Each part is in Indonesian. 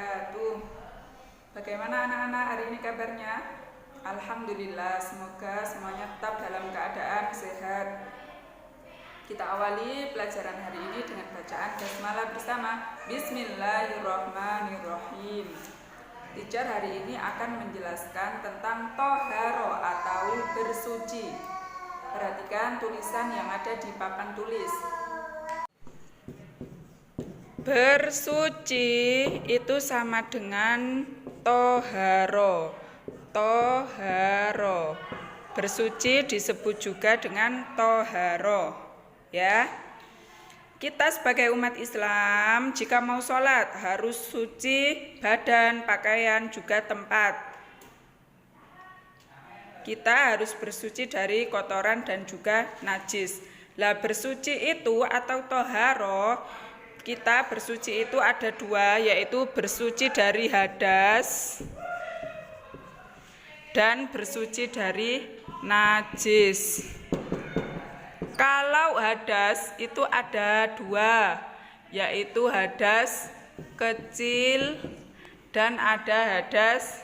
wabarakatuh. Bagaimana anak-anak hari ini kabarnya? Alhamdulillah, semoga semuanya tetap dalam keadaan sehat. Kita awali pelajaran hari ini dengan bacaan basmalah bersama. Bismillahirrahmanirrahim. Teacher hari ini akan menjelaskan tentang toharo atau bersuci. Perhatikan tulisan yang ada di papan tulis. Bersuci itu sama dengan toharo. Toharo. Bersuci disebut juga dengan toharo. Ya. Kita sebagai umat Islam jika mau sholat harus suci badan, pakaian, juga tempat. Kita harus bersuci dari kotoran dan juga najis. Lah bersuci itu atau toharo, kita bersuci itu ada dua, yaitu bersuci dari hadas dan bersuci dari najis. Kalau hadas itu ada dua, yaitu hadas kecil dan ada hadas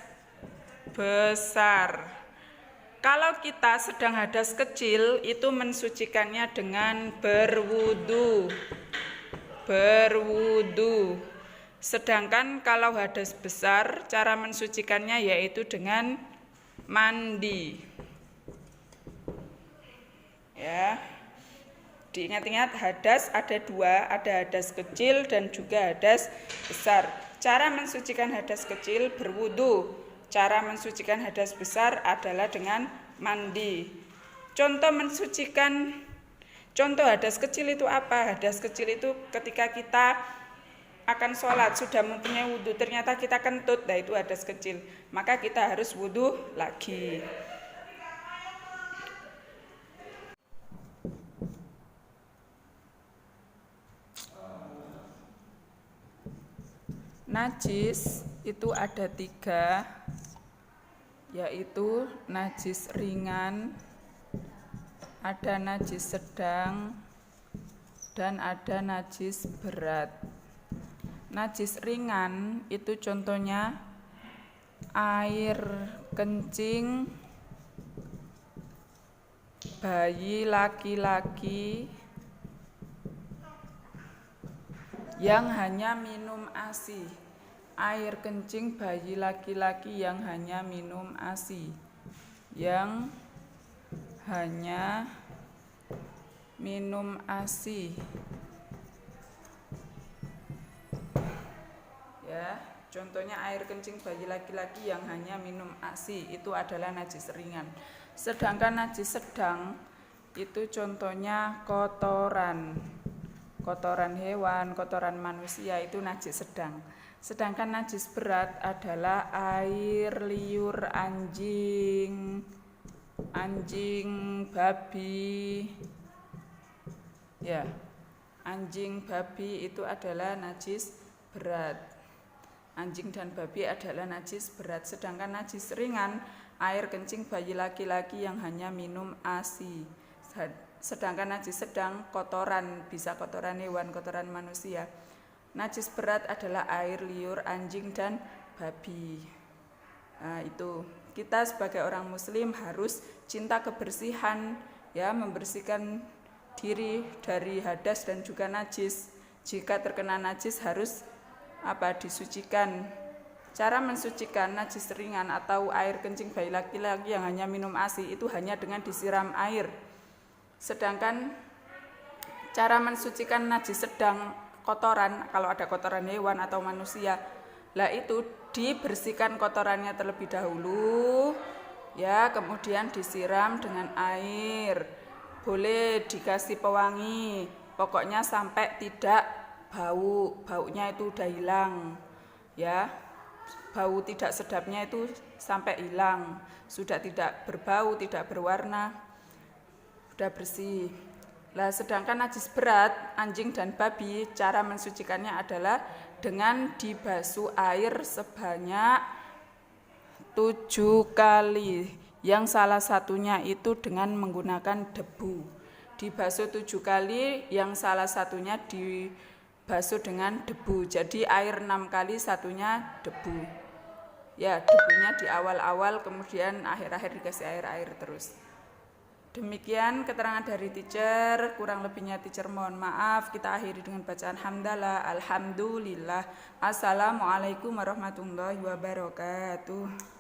besar. Kalau kita sedang hadas kecil itu mensucikannya dengan berwudu. Sedangkan kalau hadas besar cara mensucikannya yaitu dengan mandi. Ya. Diingat-ingat hadas ada dua, ada hadas kecil dan juga hadas besar. Cara mensucikan hadas kecil berwudu. Cara mensucikan hadas besar adalah dengan mandi. Contoh hadas kecil itu apa? Hadas kecil itu ketika kita akan sholat sudah mempunyai wudhu, ternyata kita kentut, nah itu hadas kecil. Maka kita harus wudhu lagi. Najis itu ada tiga, yaitu najis ringan, ada najis sedang, dan ada najis berat. Najis ringan itu contohnya air kencing bayi laki-laki yang hanya minum ASI. Air kencing bayi laki-laki yang hanya minum ASI. Yang hanya minum ASI. Ya, contohnya air kencing bayi laki-laki yang hanya minum ASI itu adalah najis ringan. Sedangkan najis sedang itu contohnya kotoran. Kotoran hewan, kotoran manusia itu najis sedang. Sedangkan najis berat adalah air liur anjing, babi. Ya, anjing, babi itu adalah najis berat. Anjing dan babi adalah najis berat. Sedangkan najis ringan, air kencing bayi laki-laki yang hanya minum ASI. Sedangkan najis sedang kotoran, bisa kotoran hewan, kotoran manusia. Najis berat adalah air liur anjing dan babi. Nah, itu kita sebagai orang muslim harus cinta kebersihan, ya, membersihkan diri dari hadas dan juga najis. Jika terkena najis harus disucikan. Cara mensucikan najis ringan atau air kencing bayi laki-laki yang hanya minum ASI itu hanya dengan disiram air. Sedangkan cara mensucikan najis sedang kotoran, kalau ada kotoran hewan atau manusia, lah itu dibersihkan kotorannya terlebih dahulu, ya, kemudian disiram dengan air. Boleh dikasih pewangi, pokoknya sampai tidak baunya itu udah hilang, ya. Bau tidak sedapnya itu sampai hilang, sudah tidak berbau, tidak berwarna, sudah bersih. Lah sedangkan najis berat, anjing dan babi, cara mensucikannya adalah dengan dibasuh air sebanyak 7 kali. Yang salah satunya itu dengan menggunakan debu. Dibasuh 7 kali, yang salah satunya basuh dengan debu. Jadi air 6 kali, satunya debu. Ya, debunya di awal-awal, kemudian akhir-akhir dikasih air terus. Demikian keterangan dari teacher, kurang lebihnya teacher mohon maaf. Kita akhiri dengan bacaan hamdalah, alhamdulillah. Assalamualaikum warahmatullahi wabarakatuh.